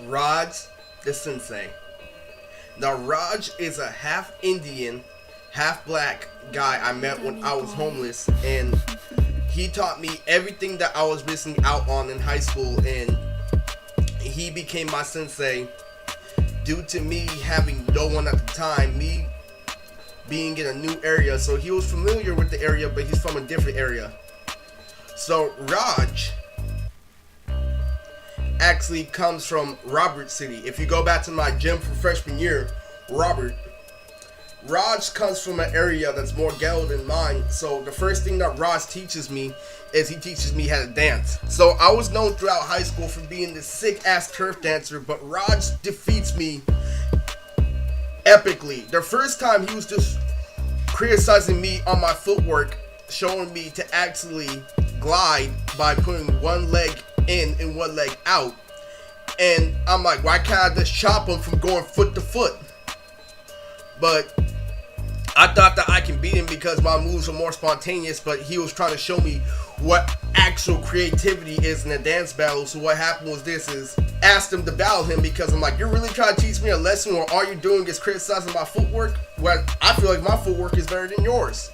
Raj The Sensei. Now, Raj is a half Indian, half black guy I met when I was homeless, and he taught me everything that I was missing out on in high school, and he became my sensei due to me having no one at the time, me being in a new area. So he was familiar with the area, but he's from a different area. So Raj actually comes from Robert City. If you go back to my gym for freshman year, Raj comes from an area that's more ghetto than mine. So the first thing that Raj teaches me is he teaches me how to dance. So I was known throughout high school for being this sick ass turf dancer, but Raj defeats me epically. The first time he was just criticizing me on my footwork, showing me to actually glide by putting one leg in and one leg out. And I'm like, why can't I just chop him from going foot to foot? But I thought that I can beat him because my moves are more spontaneous, but he was trying to show me what actual creativity is in a dance battle. So what happened was asked him to battle him because I'm like, you're really trying to teach me a lesson where all you're doing is criticizing my footwork? Well, I feel like my footwork is better than yours.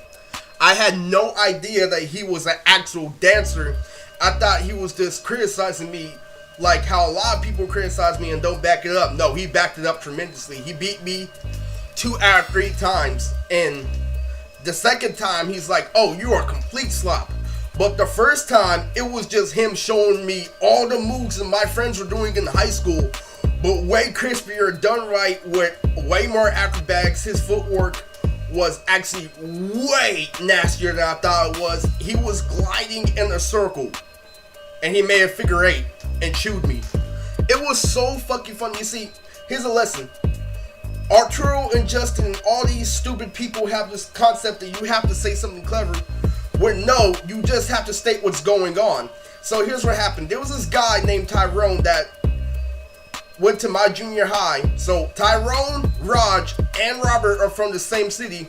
I had no idea that he was an actual dancer. I thought he was just criticizing me like how a lot of people criticize me and don't back it up. No, he backed it up tremendously. He beat me 2 out of 3 times, and the second time he's like, oh, you are a complete slop. But the first time it was just him showing me all the moves that my friends were doing in high school, but way crispier, done right, with way more acrobatics. His footwork was actually way nastier than I thought it was. He was gliding in a circle and he made a figure 8 and chewed me. It was so fucking funny. You see, here's a lesson. Arturo and Justin and all these stupid people have this concept that you have to say something clever, when no, you just have to state what's going on. So here's what happened. There was this guy named Tyrone that went to my junior high. So Tyrone, Raj, and Robert are from the same city.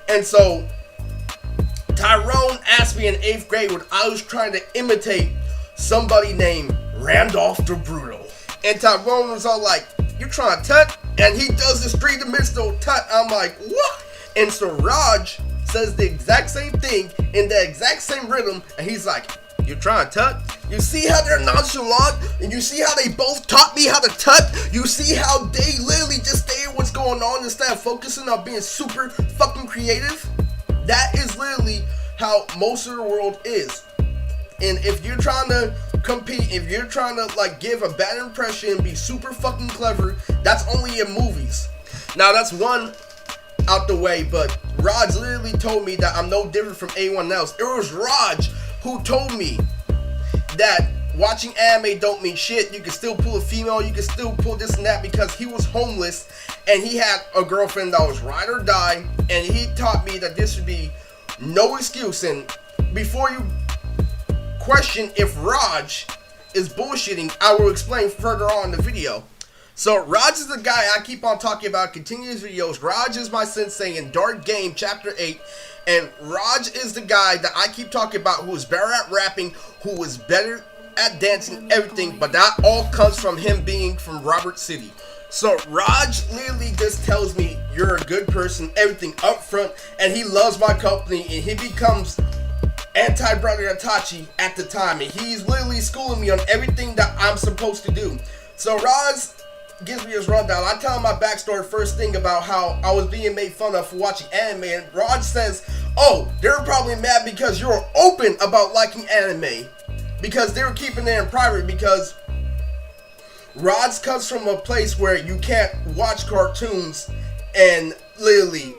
And so Tyrone asked me in 8th grade when I was trying to imitate somebody named Randolph the Brutal. And Tyrone was all like, you trying to tut? And he does this 3-dimensional tut. I'm like, what? And so Raj says the exact same thing in the exact same rhythm. And he's like, you trying to tut? You see how they're nonchalant? And you see how they both taught me how to tut? You see how they literally just stay in what's going on instead of focusing on being super fucking creative? That is literally how most of the world is. And if you're trying to compete, if you're trying to like give a bad impression and be super fucking clever, that's only in movies. Now that's one out the way, but Raj literally told me that I'm no different from anyone else. It was Raj who told me that watching anime don't mean shit. You can still pull a female, you can still pull this and that, because he was homeless and he had a girlfriend that was ride or die, and he taught me that this would be no excuse. And before you question if Raj is bullshitting, I will explain further on in the video. So Raj is the guy I keep on talking about, continuous videos. Raj is my sensei in Dark Game Chapter 8. And Raj is the guy that I keep talking about who is better at rapping, who is better at dancing, everything. But that all comes from him being from Robert City. So Raj literally just tells me you're a good person, everything up front, and he loves my company, and he becomes anti-brother Itachi at the time, and he's literally schooling me on everything that I'm supposed to do. So Raj gives me his rundown. I tell him my backstory first thing about how I was being made fun of for watching anime, and Raj says, oh, they're probably mad because you're open about liking anime, because they were keeping it in private, because Raj comes from a place where you can't watch cartoons and literally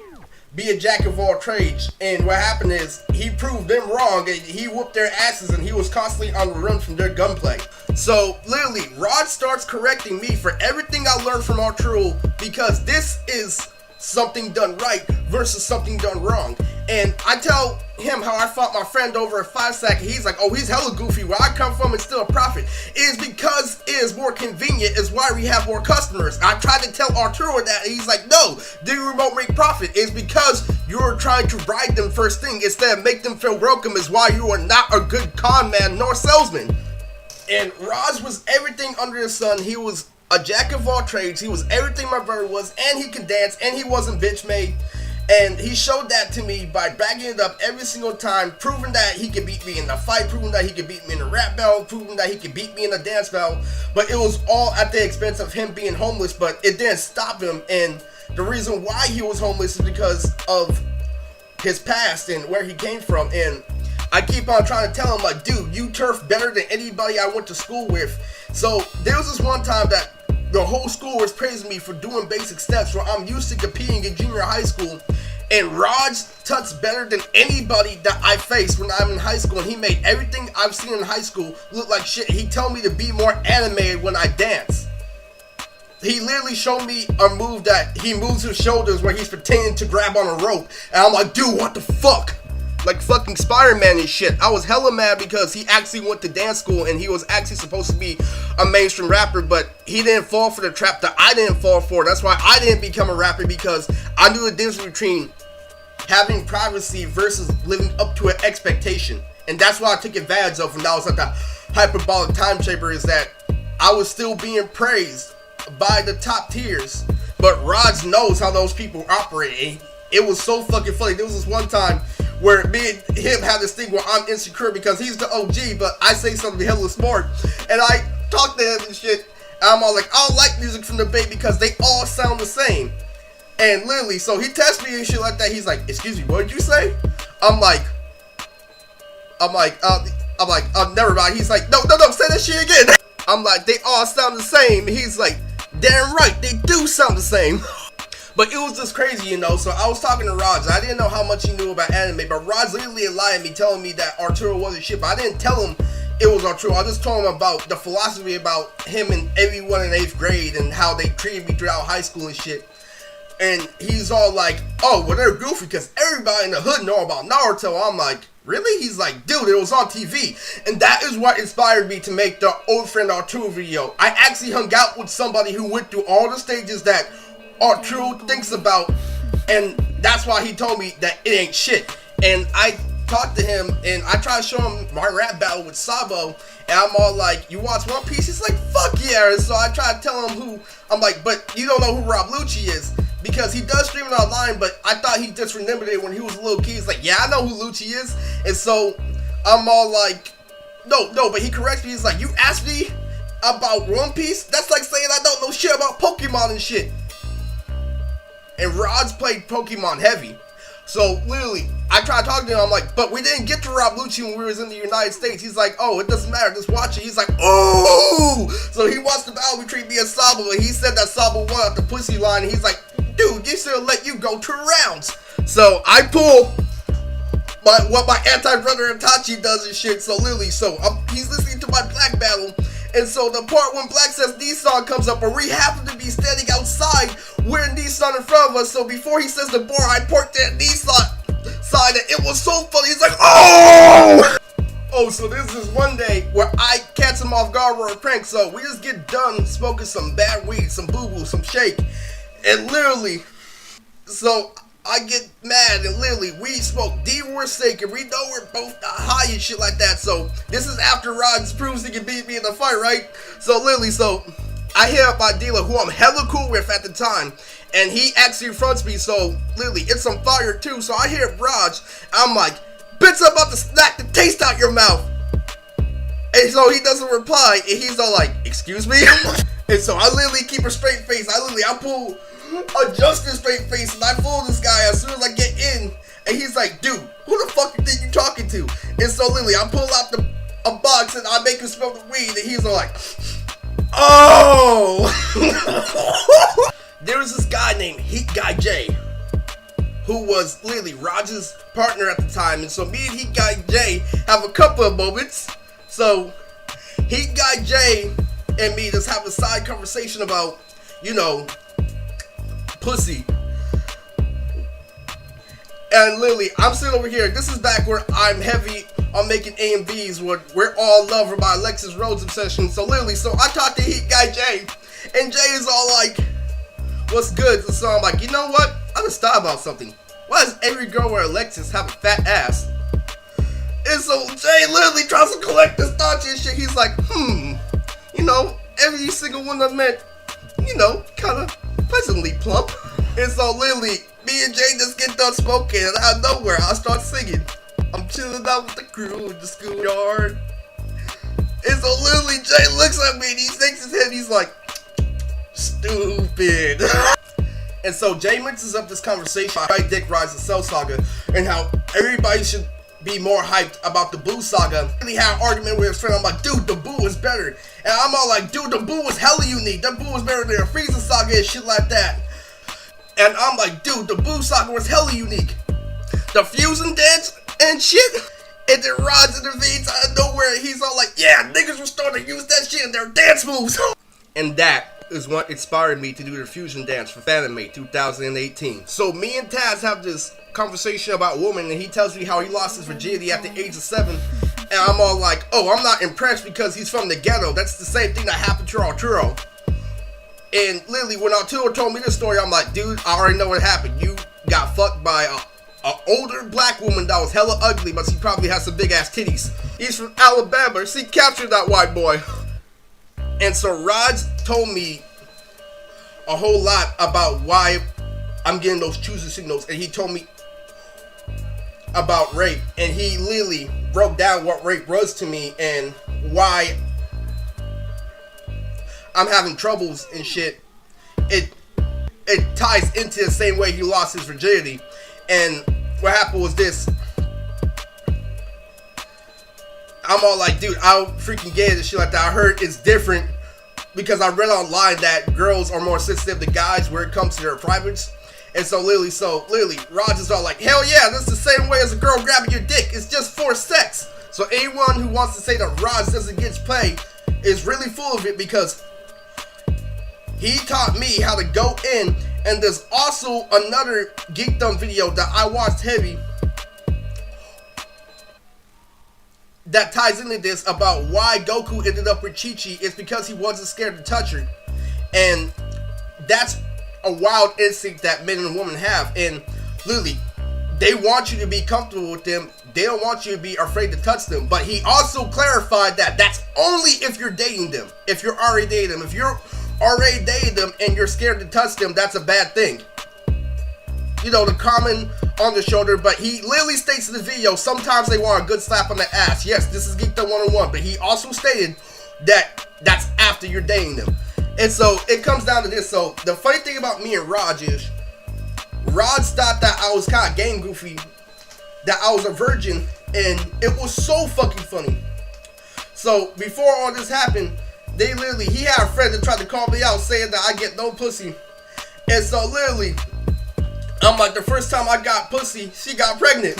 be a jack of all trades. And what happened is he proved them wrong, and he whooped their asses, and he was constantly on the run from their gunplay. So literally Raj starts correcting me for everything I learned from Arturo, because this is something done right versus something done wrong. And I tell him how I fought my friend over a 5-sack. He's like, oh, he's hella goofy. Where I come from, it's still a profit. It is because it is more convenient, is why we have more customers. I tried to tell Arturo that, and he's like, no, the remote make profit is because you're trying to bribe them first thing instead of make them feel welcome, is why you are not a good con man nor salesman. And Raj was everything under the sun. He was a jack of all trades. He was everything my brother was, and he could dance, and he wasn't bitch made. And he showed that to me by backing it up every single time, proving that he could beat me in the fight, proving that he could beat me in the rap battle, proving that he could beat me in the dance battle. But it was all at the expense of him being homeless, but it didn't stop him. And the reason why he was homeless is because of his past and where he came from. And I keep on trying to tell him, like, dude, you turf better than anybody I went to school with. So there was this one time that the whole school was praising me for doing basic steps where I'm used to competing in junior high school. And Raj tuts better than anybody that I faced when I'm in high school. And he made everything I've seen in high school look like shit. He told me to be more animated when I dance. He literally showed me a move that he moves his shoulders where he's pretending to grab on a rope. And I'm like, dude, what the fuck? Like fucking Spider-Man and shit. I was hella mad because he actually went to dance school and he was actually supposed to be a mainstream rapper, but he didn't fall for the trap that I didn't fall for. That's why I didn't become a rapper, because I knew the difference between having privacy versus living up to an expectation. And that's why I took advantage of when I was at the hyperbolic time chamber, is that I was still being praised by the top tiers, but Raj knows how those people operate. And it was so fucking funny. There was this one time where me and him had this thing where I'm insecure because he's the OG, but I say something hella smart, and I talk to him and shit, and I'm all like, I don't like music from the Bay because they all sound the same. And literally, so he tests me and shit like that. He's like, excuse me, what did you say? I'm like, never mind. He's like, no, say that shit again. I'm like, they all sound the same. He's like, damn right, they do sound the same. But it was just crazy, you know. So I was talking to Raj. I didn't know how much he knew about anime, but Raj literally lied to me, telling me that Arturo wasn't shit. But I didn't tell him it was Arturo. I just told him about the philosophy about him and everyone in 8th grade and how they treated me throughout high school and shit. And he's all like, oh, well, they're goofy because everybody in the hood know about Naruto. I'm like, really? He's like, dude, it was on TV. And that is what inspired me to make the Old Friend Arturo video. I actually hung out with somebody who went through all the stages that Arturo thinks about, and that's why he told me that it ain't shit. And I talked to him and I tried to show him my rap battle with Sabo, and I'm all like, you watch One Piece? He's like, fuck yeah. And so I tried to tell him who, I'm like, but you don't know who Rob Lucci is, because he does stream it online, but I thought he just remembered it when he was a little kid. He's like, yeah, I know who Lucci is. And so I'm all like, no, but he corrects me. He's like, you asked me about One Piece? That's like saying I don't know shit about Pokemon and shit. And Rod's played Pokemon heavy. So literally, I tried talking to him, I'm like, but we didn't get to Rob Lucci when we was in the United States. He's like, oh, it doesn't matter, just watch it. He's like, oh! So he watched the battle between me and Sabo, and he said that Sabo won out the pussy line, and he's like, dude, you should have let you go 2 rounds. So I pull what my anti-brother Itachi does and shit. So literally, he's listening to my Black battle. And so the part when Black says Nissan comes up, where we happen to be standing outside with Nissan in front of us. So before he says the bar, I parked that Nissan side, and it was so funny. He's like, oh! Oh, so this is one day where I catch him off guard with a prank. So we just get done smoking some bad weed, some boo-boo, some shake. And literally, so I get mad, and literally we smoke D-War steak, and we know we're both high and shit like that. So this is after Rod proves he can beat me in the fight, right? So literally, I hit up my dealer, who I'm hella cool with at the time, and he actually fronts me. So literally, it's on fire too. So I hear Raj, I'm like, bitch, I'm about to smack the taste out your mouth. And so he doesn't reply, and he's all like, excuse me? And so I literally keep a straight face. I pull adjust his straight face, and I fool this guy as soon as I get in, and he's like, dude, who the fuck you think you talking to? And so literally, I pull out a box and I make him smell the weed, and he's all like, oh! There was this guy named Heat Guy J, who was literally Raj's partner at the time. And so me and Heat Guy J have a couple of moments. So Heat Guy J and me just have a side conversation about, you know, pussy. And literally, I'm sitting over here. This is back where I'm heavy on making A and B's, where we're all loved by Alexis Rhodes obsession. So literally, I talked to Heat Guy Jay, and Jay is all like, what's good? So I'm like, you know what? I just thought about something. Why does every girl with Alexis have a fat ass? And so Jay literally tries to collect this thought and shit. He's like, you know, every single one I've met you know, kind of pleasantly plump. And so literally, me and Jay just get done smoking, and out of nowhere, I start singing. I'm chilling out with the crew in the schoolyard. And so literally, Jay looks at me and he shakes his head. He's like, stupid. And so Jay mixes up this conversation about Dick Rise the Cell Saga and how everybody should be more hyped about the Boo Saga. He had an argument with his friend. I'm like, dude, the Boo is better. And I'm all like, dude, the Boo was hella unique. The Boo was better than the Frieza Saga and shit like that. And I'm like, dude, the Boo Saga was hella unique. The fusion dance and shit. And then Raj intervenes out of nowhere. He's all like, yeah, niggas were starting to use that shit in their dance moves. And that is what inspired me to do the fusion dance for Fanime 2018. So me and Taz have this conversation about women, and he tells me how he lost his virginity at the age of 7. And I'm all like, oh, I'm not impressed because he's from the ghetto. That's the same thing that happened to Arturo. And literally, when Arturo told me this story, I'm like, dude, I already know what happened. You got fucked by an older black woman that was hella ugly, but she probably has some big ass titties. He's from Alabama. She captured that white boy. And so Raj told me a whole lot about why I'm getting those choosing signals, and he told me about rape, and he literally broke down what rape was to me and why I'm having troubles and shit. It ties into the same way he lost his virginity. And what happened was this. I'm all like, dude, I don't freaking get it and shit like that. I heard it's different because I read online that girls are more sensitive to guys where it comes to their privates. And so literally, Raj is all like, hell yeah, that's the same way as a girl grabbing your dick. It's just for sex. So anyone who wants to say that Raj doesn't get play is really full of it, because he taught me how to go in. And there's also another Geekdom video that I watched heavy that ties into this about why Goku ended up with Chi-Chi. It's because he wasn't scared to touch her. And that's a wild instinct that men and women have. And literally, they want you to be comfortable with them. They don't want you to be afraid to touch them. But he also clarified that that's only if you're dating them. If you're already dating them. If you're already dating them and you're scared to touch them, that's a bad thing. You know, the common on the shoulder. But he literally states in the video, sometimes they want a good slap on the ass. Yes, this is Geekdom 101. But he also stated that that's after you're dating them. And so it comes down to this. So the funny thing about me and Raj is, Raj thought that I was kind of game goofy, that I was a virgin, and it was so fucking funny. So before all this happened, he had a friend that tried to call me out saying that I get no pussy. And so literally, I'm like, the first time I got pussy, she got pregnant.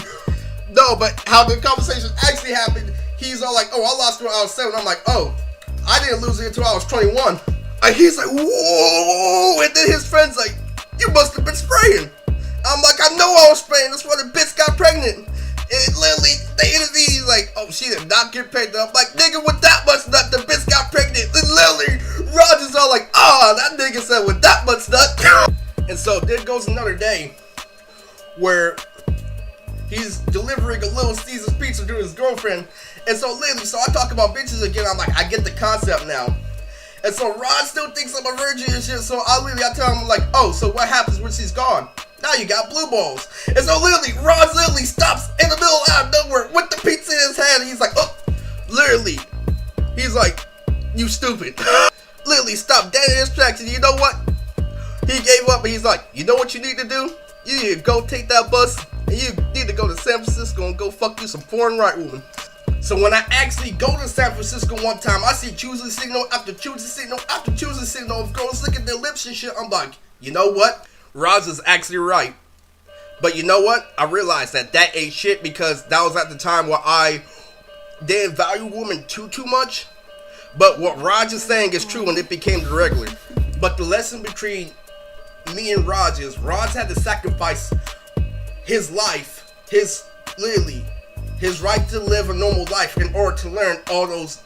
No, but how the conversation actually happened, he's all like, oh, I lost her when I was 7. I'm like, oh, I didn't lose it until I was 21. And he's like, whoa, and then his friend's like, you must have been spraying. I'm like, I know I was spraying, that's why the bitch got pregnant. And literally, they interviewed, he's like, oh, she did not get pregnant. I'm like, nigga, with that much nut, the bitch got pregnant. And literally, Roger's all like, oh, that nigga said with that much nut. And so there goes another day where he's delivering a Little Caesar's pizza to his girlfriend. And so literally, so I talk about bitches again. I'm like, I get the concept now. And so Rod still thinks I'm a virgin and shit. So I tell him, like, oh, so what happens when she's gone? Now you got blue balls. And so literally, Rod literally stops in the middle out of nowhere with the pizza in his hand. And he's like, oh, literally. He's like, you stupid. Literally stopped dead in his tracks. And you know what? He gave up and he's like, you know what you need to do? You need to go take that bus and you need to go to San Francisco and go fuck you some foreign right woman. So when I actually go to San Francisco one time, I see choosing signal after choosing signal after choosing signal of girls licking their lips and shit. I'm like, you know what? Roz is actually right. But you know what? I realized that ain't shit, because that was at the time where I didn't value women too much. But what Raj is saying is true, and it became the regular. But the lesson between me and Raj is, Raj had to sacrifice his life, his right to live a normal life in order to learn all those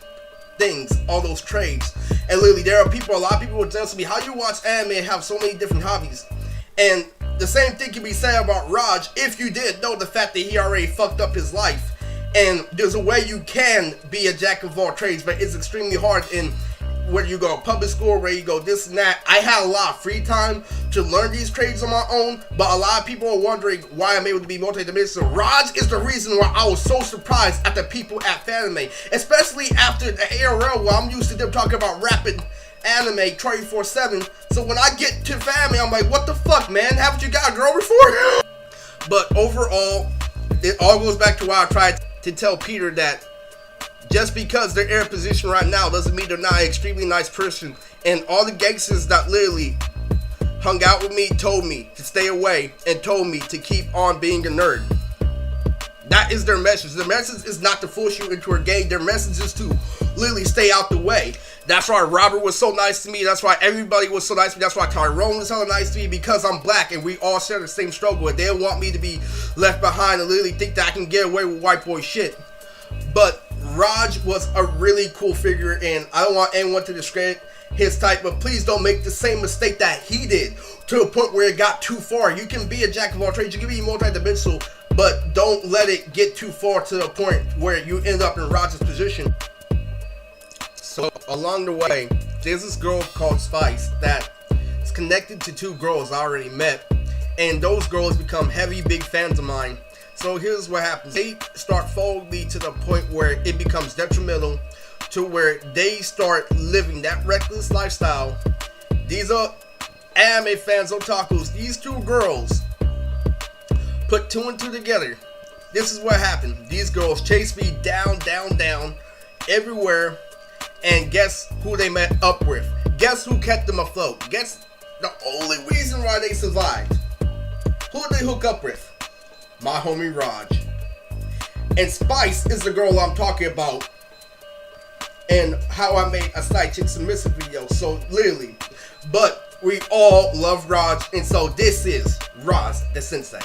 things, all those trades. And literally, there are people, a lot of people would tell me, how you watch anime and have so many different hobbies? And the same thing can be said about Raj if you didn't know the fact that he already fucked up his life. And there's a way you can be a jack of all trades, but it's extremely hard. And whether you go to public school, where you go this and that, I had a lot of free time to learn these trades on my own, but a lot of people are wondering why I'm able to be multidimensional. Raj is the reason why I was so surprised at the people at Fanime, especially after the ARL, where I'm used to them talking about rapid anime 24/7. So when I get to Fanime, I'm like, what the fuck, man? Haven't you got a girl before? But overall, it all goes back to why I tried to tell Peter that just because they're in a position right now doesn't mean they're not an extremely nice person. And all the gangsters that literally hung out with me told me to stay away and told me to keep on being a nerd. That is their message. Their message is not to force you into a gang. Their message is to literally stay out the way. That's why Robert was so nice to me. That's why everybody was so nice to me. That's why Tyrone was so nice to me, because I'm black and we all share the same struggle. And they don't want me to be left behind and literally think that I can get away with white boy shit. But Raj was a really cool figure, and I don't want anyone to discredit his type, but please don't make the same mistake that he did to a point where it got too far. You can be a jack of all trades, you can be multi-dimensional, but don't let it get too far to the point where you end up in Raj's position. So along the way, there's this girl called Spice that is connected to two girls I already met, and those girls become heavy big fans of mine. So here's what happens. They start following me to the point where it becomes detrimental, to where they start living that reckless lifestyle. These are anime fans, otakus. These two girls put two and two together. This is what happened. These girls chased me down, everywhere. And guess who they met up with? Guess who kept them afloat? Guess the only reason why they survived. Who did they hook up with? My homie Raj. And Spice is the girl I'm talking about, and how I made a side chick submissive video. So literally, but we all love Raj, and so this is Raj the Sensei.